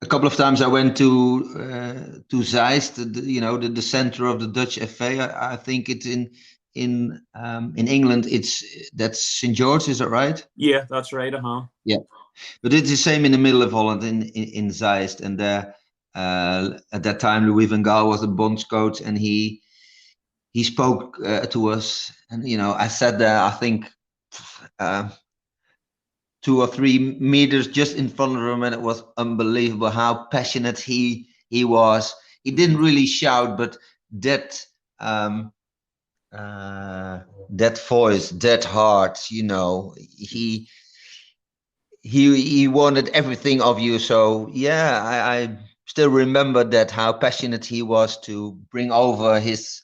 couple of times I went to Zeist, the center of the Dutch FA. I think it's in England. That's St. George, is that right? Yeah, that's right. Yeah, but it's the same in the middle of Holland in Zeist, and at that time Louis van Gaal was the bonds coach, and he spoke to us, and I sat there. I think. 2 or 3 meters just in front of him, and it was unbelievable how passionate he was. He didn't really shout, but that that voice, that heart, he wanted everything of you. So yeah, I still remember that, how passionate he was to bring over his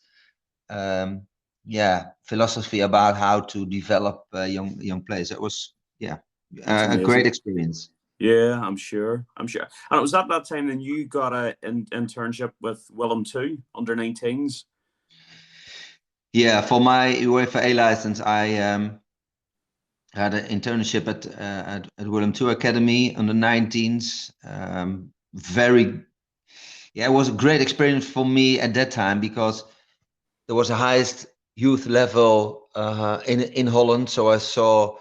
philosophy about how to develop young players. It was a great experience. Yeah, I'm sure. And it was at that time then you got an internship with Willem II under 19s. Yeah, for my UEFA A license, I had an internship at Willem II Academy under 19s. It was a great experience for me at that time, because there was the highest youth level in Holland. So I saw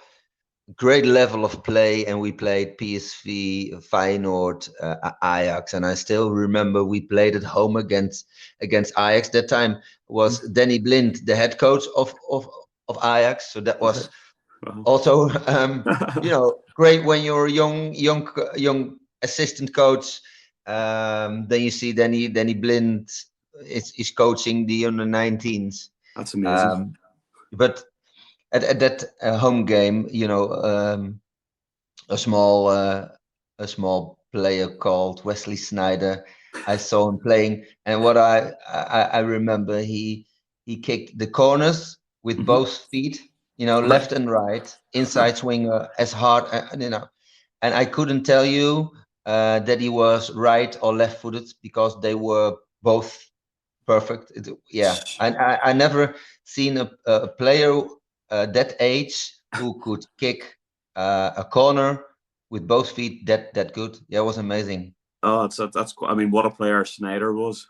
great level of play, and we played PSV, Feyenoord, Ajax, and I still remember we played at home against Ajax. That time was Danny Blind, the head coach of Ajax. So that was also great when you're a young assistant coach. Then you see Danny Blind is coaching the under 19s. That's amazing. But at that home game, a small player called Wesley Sneijder, I saw him playing, and what I remember, he kicked the corners with both feet, left and right, inside swinger as hard, and I couldn't tell you that he was right or left-footed, because they were both perfect. I never seen a player that age who could kick a corner with both feet that good. Yeah, it was amazing. Oh, that's quite, I mean, what a player Sneijder was.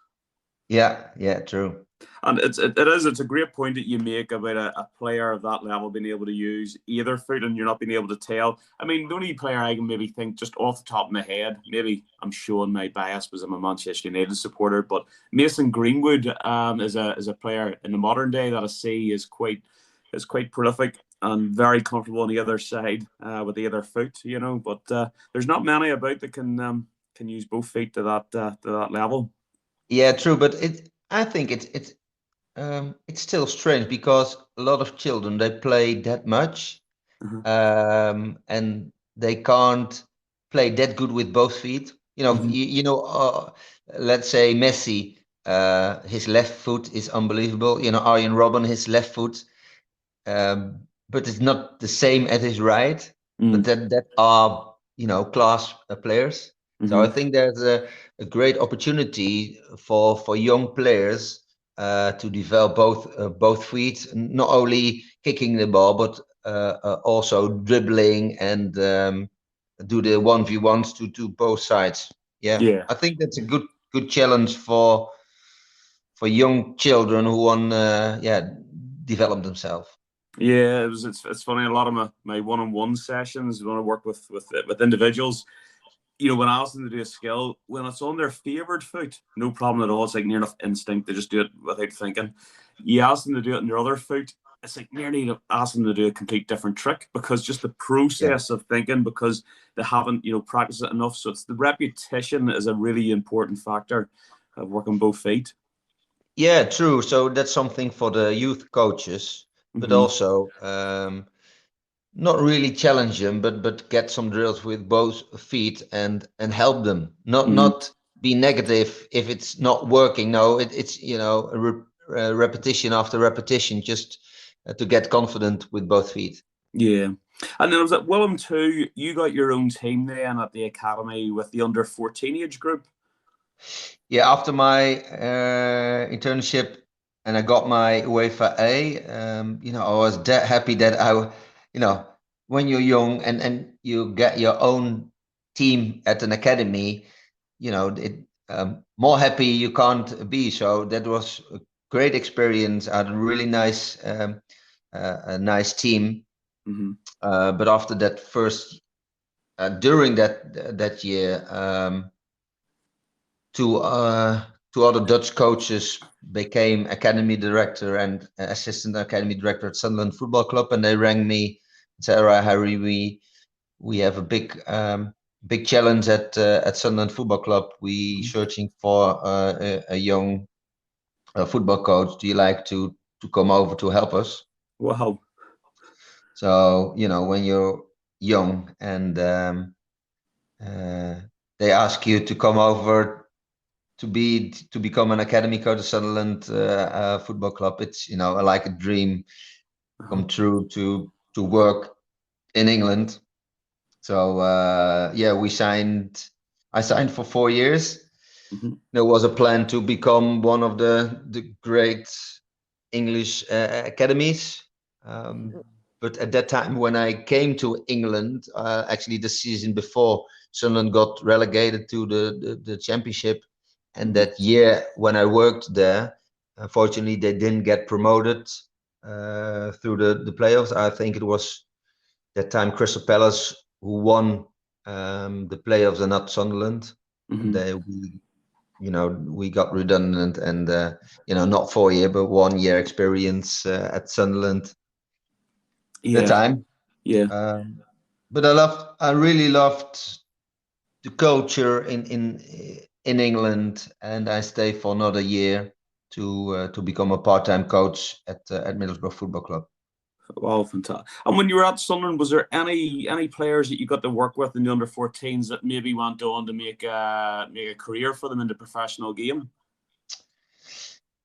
Yeah, true. And it's a great point that you make about a player of that level being able to use either foot, and you're not being able to tell. I mean, the only player I can maybe think just off the top of my head, maybe I'm showing my bias because I'm a Manchester United supporter, but Mason Greenwood is a player in the modern day that I see is quite prolific and very comfortable on the other side with the other foot, But there's not many about that can use both feet to that level. Yeah, true. But I think it's still strange, because a lot of children, they play that much, and they can't play that good with both feet. Let's say Messi, his left foot is unbelievable. Arjen Robben, his left foot, but it's not the same as his right. But that are class players. So I think there's a great opportunity for young players to develop both feet, not only kicking the ball, but also dribbling and do the 1v1s to both sides. Yeah. I think that's a good challenge for young children who want develop themselves. Yeah, it's funny. A lot of my one-on-one sessions when I work with individuals, when I ask them to do a skill, when it's on their favoured foot, no problem at all. It's like near enough instinct. They just do it without thinking. You ask them to do it on their other foot, it's like nearly ask them to do a complete different trick, because just the process of thinking, because they haven't, practiced it enough. So it's the repetition is a really important factor of working both feet. Yeah, true. So that's something for the youth coaches, but also not really challenge them, but get some drills with both feet and help them. Not be negative if it's not working. No, it's repetition after repetition, just to get confident with both feet. Yeah. And then I was at Willem II. You got your own team then at the academy with the under 14 age group. Yeah, after my internship, and I got my UEFA A, I was that happy that when you're young and you get your own team at an academy, more happy you can't be. So that was a great experience. I had a really nice, a nice team. But after that during that year, two other Dutch coaches became academy director and assistant academy director at Sunderland Football Club, and they rang me and said, "All right, Harry, we have a big challenge at Sunderland Football Club. We searching for a young football coach. Do you like to come over to help us?" Wow. So when you're young and they ask you to come over to become an academy coach at Sunderland Football Club, it's like a dream come true to work in England. So I signed for 4 years. There was a plan to become one of the great English academies. But at that time, when I came to England, actually the season before, Sunderland got relegated to the championship. And that year, when I worked there, unfortunately, they didn't get promoted through the playoffs. I think it was that time Crystal Palace who won the playoffs and not Sunderland. And we got redundant and not 4 year but 1 year experience at Sunderland. The time. But I really loved the culture in England, and I stayed for another year to become a part-time coach at Middlesbrough Football Club. Wow, fantastic! And when you were at Sunderland, was there any players that you got to work with in the under-14s that maybe went on to make a career for them in the professional game?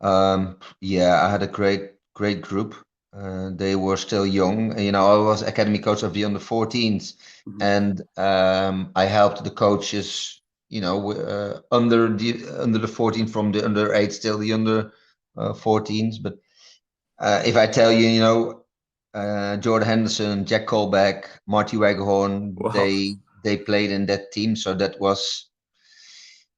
Yeah, I had a great group. They were still young. I was academy coach of the under-14s, and I helped the coaches. Under the 14 from the under-8 still the under-14s. But if I tell you, Jordan Henderson, Jack Colback, Marty Waghorn, wow. they played in that team, so that was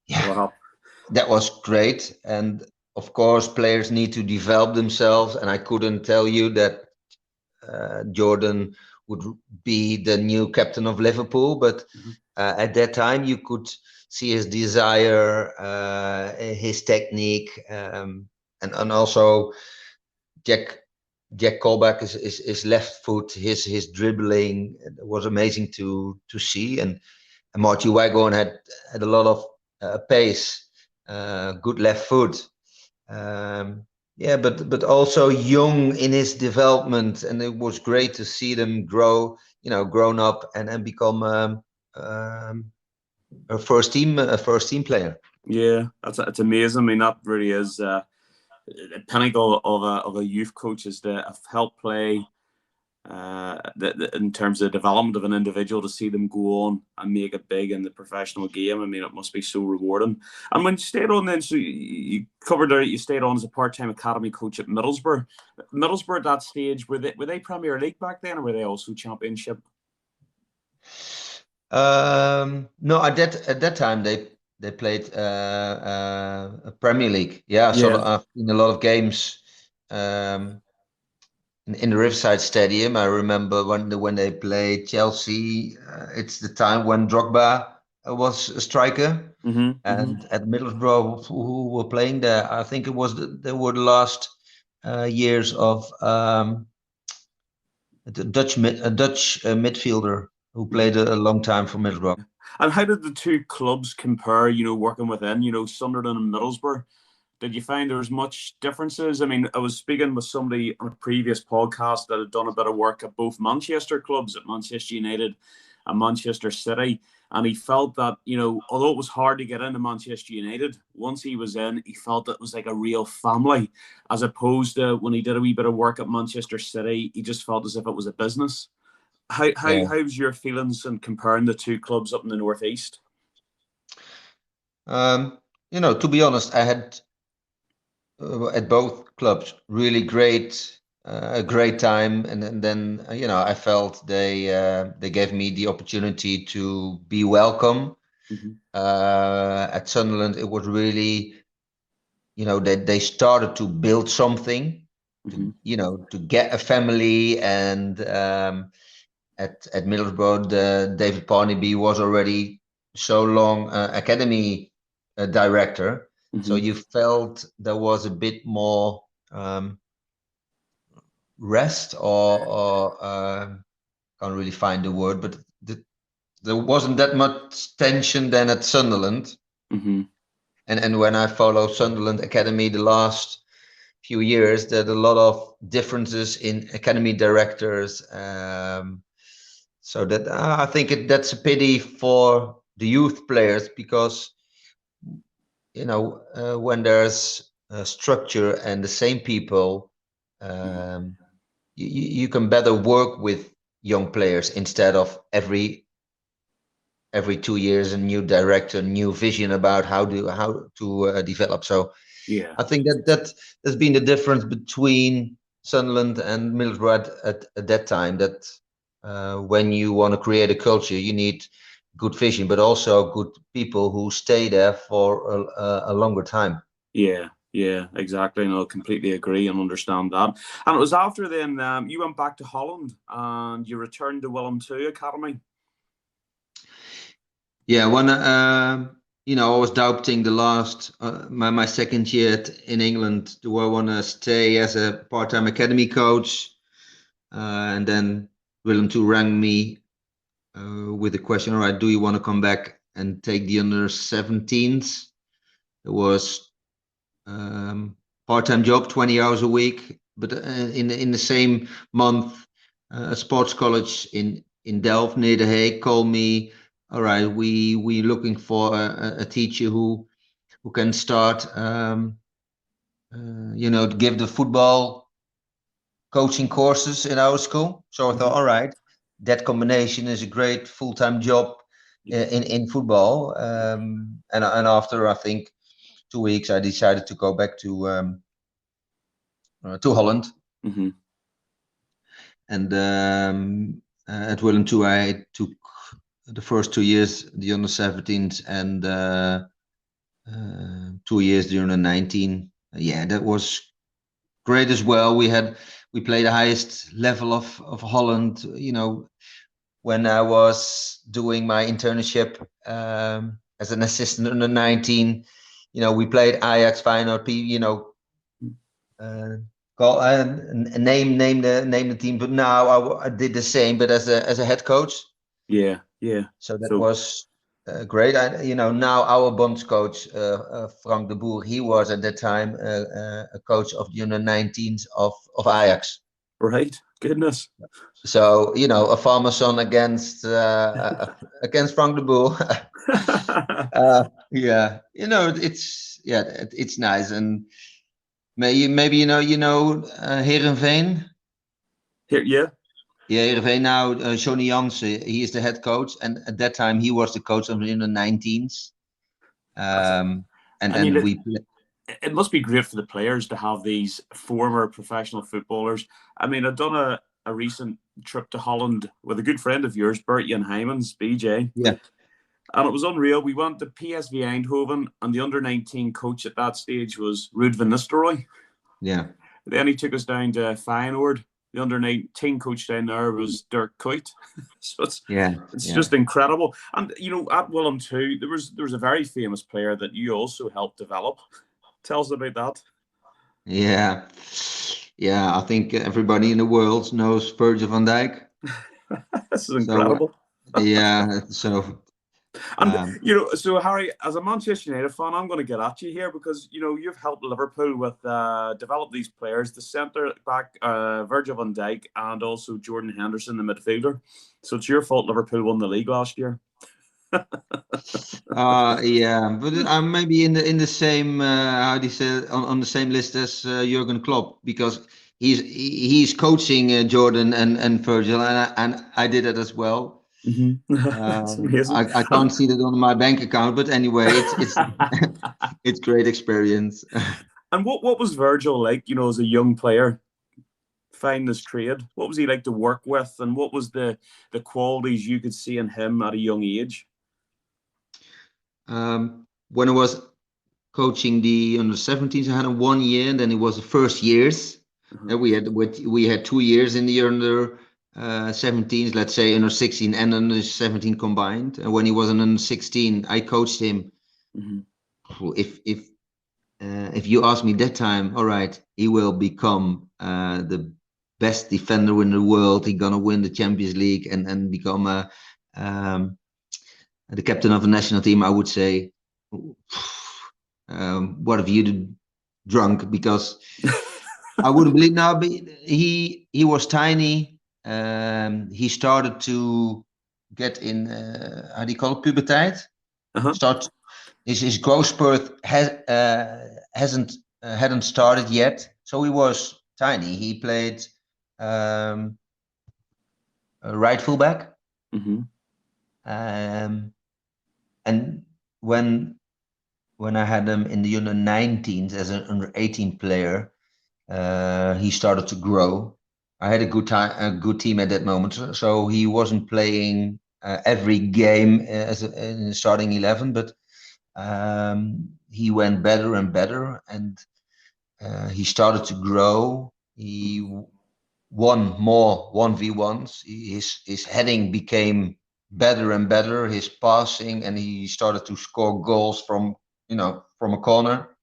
that was great. And of course, players need to develop themselves, and I couldn't tell you that Jordan would be the new captain of Liverpool, but at that time you could see his desire, his technique, and also Jack Colback is left foot, his dribbling was amazing to see, and Marty Waghorn had a lot of pace, good left foot. But also young in his development, and it was great to see them grown up and become a first team player. Yeah, that's amazing. I mean, that really is the pinnacle of a youth coach, is to help play in terms of the development of an individual, to see them go on and make it big in the professional game. I mean, it must be so rewarding. And when you stayed on then, so you covered there, you stayed on as a part-time academy coach at Middlesbrough. Middlesbrough at that stage, were they Premier League back then, or were they also Championship? No, at that time they played a Premier League. Yeah, so I've seen a lot of games in the Riverside Stadium. I remember when they played Chelsea. It's the time when Drogba was a striker, and at Middlesbrough, who were playing there, I think it was they were the last years of the Dutch midfielder who played a long time for Middlesbrough. And how did the two clubs compare, working within, Sunderland and Middlesbrough? Did you find there was much differences? I mean, I was speaking with somebody on a previous podcast that had done a bit of work at both Manchester clubs, at Manchester United and Manchester City. And he felt that, although it was hard to get into Manchester United, once he was in, he felt it was like a real family, as opposed to when he did a wee bit of work at Manchester City, he just felt as if it was a business. How's your feelings in comparing the two clubs up in the Northeast? To be honest, I had at both clubs really a great time, and then I felt they gave me the opportunity to be welcome. At Sunderland, it was really, they started to build something, to get a family. And at Middlesbrough, David Parnaby was already so long academy director. So you felt there was a bit more rest, or can't really find the word, but there wasn't that much tension then at Sunderland. And when I follow Sunderland Academy the last few years, there are a lot of differences in academy directors. So that I think that's a pity for the youth players, because when there's a structure and the same people, you can better work with young players instead of every 2 years a new director, new vision about how to develop. So yeah, I think that's been the difference between Sunderland and Middlesbrough at that time. That when you want to create a culture, you need good vision, but also good people who stay there for a longer time. Yeah, exactly. And I completely agree and understand that. And it was after then you went back to Holland and you returned to Willem II Academy. Yeah, when I was doubting the last my second year in England, do I want to stay as a part-time academy coach? And then Willem II rang me with the question, all right, do you want to come back and take the under 17s? It was part-time job, 20 hours a week, but in the same month, a sports college in Delft near The Hague called me. All right, we looking for a teacher who can start, to give the football coaching courses in our school. So I thought, all right, that combination is a great full-time job in football. And after, I think, 2 weeks, I decided to go back to Holland. And at Willem II, I took the first 2 years the under 17s, and 2 years the under 19. Yeah, that was great as well. We played the highest level of Holland. When I was doing my internship as an assistant under 19, we played Ajax, Feyenoord, name the team. But now I did the same, but as a head coach. Yeah. So that was great. Now our bonds coach Frank de Boer, he was at that time a coach of the under 19s of Ajax. Right. Goodness. So a farmer's son against Frank de Boer. Yeah, it's nice. And maybe Heerenveen. Yeah. Yeah, Heerenveen now. Johnny Jansen, he is the head coach, and at that time he was the coach of the under 19s. It must be great for the players to have these former professional footballers. I mean, I've done a recent trip to Holland with a good friend of yours, Bert-Jan Heijmans, BJ. Yeah. And it was unreal. We went to PSV Eindhoven, and the under 19 coach at that stage was Ruud van Nistelrooy. Yeah. Then he took us down to Feyenoord. The under 19 coach down there was Dirk Kuyt. So it's just incredible. And at Willem II, there was a very famous player that you also helped develop. Tell us about that. Yeah, I think everybody in the world knows Virgil van Dijk. This is incredible. And so Harry, as a Manchester United fan, I'm going to get at you here because you've helped Liverpool with develop these players, the centre back Virgil van Dijk and also Jordan Henderson, the midfielder. So it's your fault Liverpool won the league last year. Yeah, but I'm maybe in the same how do you say on the same list as Jurgen Klopp, because he's coaching Jordan and Virgil, and I did it as well. That's amazing. I can't see that on my bank account, but anyway, it's it's great experience. And what was Virgil like, as a young player, finding his trade? What was he like to work with, and what was the qualities you could see in him at a young age? When I was coaching the under 17s, I had a 1 year, and then it was the first years. We had 2 years in the under 17s, let's say under 16 and under 17 combined. And when he was an under 16, I coached him. If you ask me that time, all right, he will become the best defender in the world. He's gonna win the Champions League and become the captain of the national team. I would say, what have you drunk? Because I wouldn't believe now. But he was tiny. He started to get in how do you call it, puberteit. Start his growth spurt hadn't started yet, so he was tiny. He played right fullback. And when I had him in the under 19s as an under 18 player, he started to grow. I had a good team at that moment, so he wasn't playing every game as in the starting 11, but he went better and better, and he started to grow. He won more 1v1s. His heading became better and better, his passing, and he started to score goals from a corner.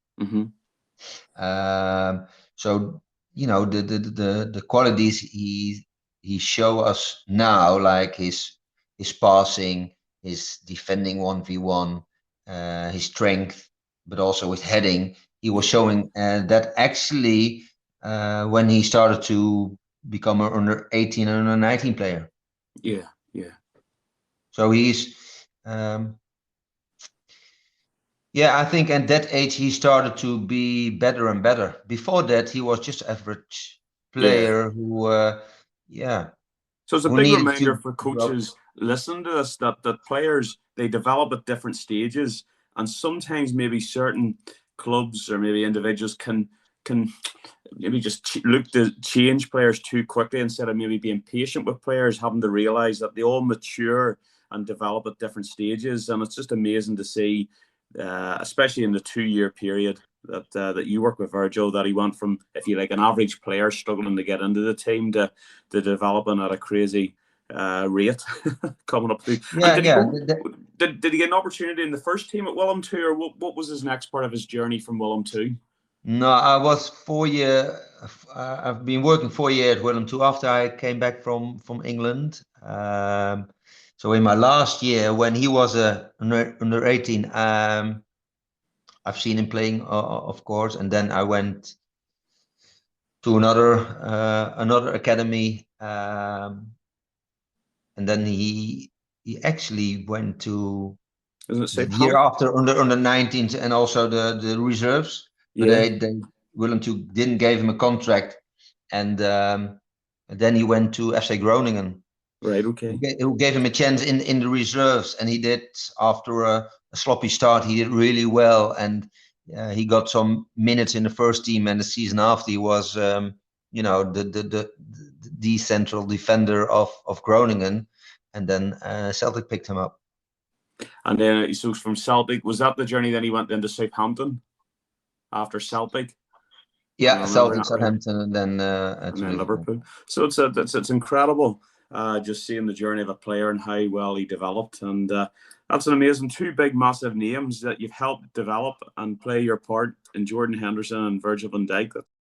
So the qualities he show us now, like his passing, his defending 1v1, his strength, but also his heading. He was showing that actually when he started to become an under 18 and under 19 player. Yeah. So he's I think at that age he started to be better and better. Before that, he was just average player who So it's a big reminder for coaches listening to this that players, they develop at different stages, and sometimes maybe certain clubs or maybe individuals can maybe just look to change players too quickly instead of maybe being patient with players, having to realize that they all mature and develop at different stages. And it's just amazing to see, especially in the 2-year period that you work with Virgil, that he went from, if you like, an average player struggling to get into the team to developing at a crazy rate coming up through. Did he get an opportunity in the first team at Willem II, or what was his next part of his journey from Willem II? No, I was 4 years. I've been working 4 years at Willem II after I came back from England. So in my last year, when he was under 18, I've seen him playing, of course, and then I went to another academy, and then he actually went to the year after under 19s and also the reserves. But Willem II didn't give him a contract, and then he went to FC Groningen. Right. Okay. Who gave him a chance in the reserves, and he did, after a sloppy start, he did really well, and he got some minutes in the first team. And the season after, he was the central defender of Groningen, and then Celtic picked him up. And then so from Celtic, was that the journey? Then he went into Southampton after Celtic. Yeah, Celtic, Southampton, and then Liverpool. So it's incredible. Just seeing the journey of a player and how well he developed, and that's an amazing 2 big massive names that you've helped develop and play your part in Jordan Henderson and Virgil van Dijk.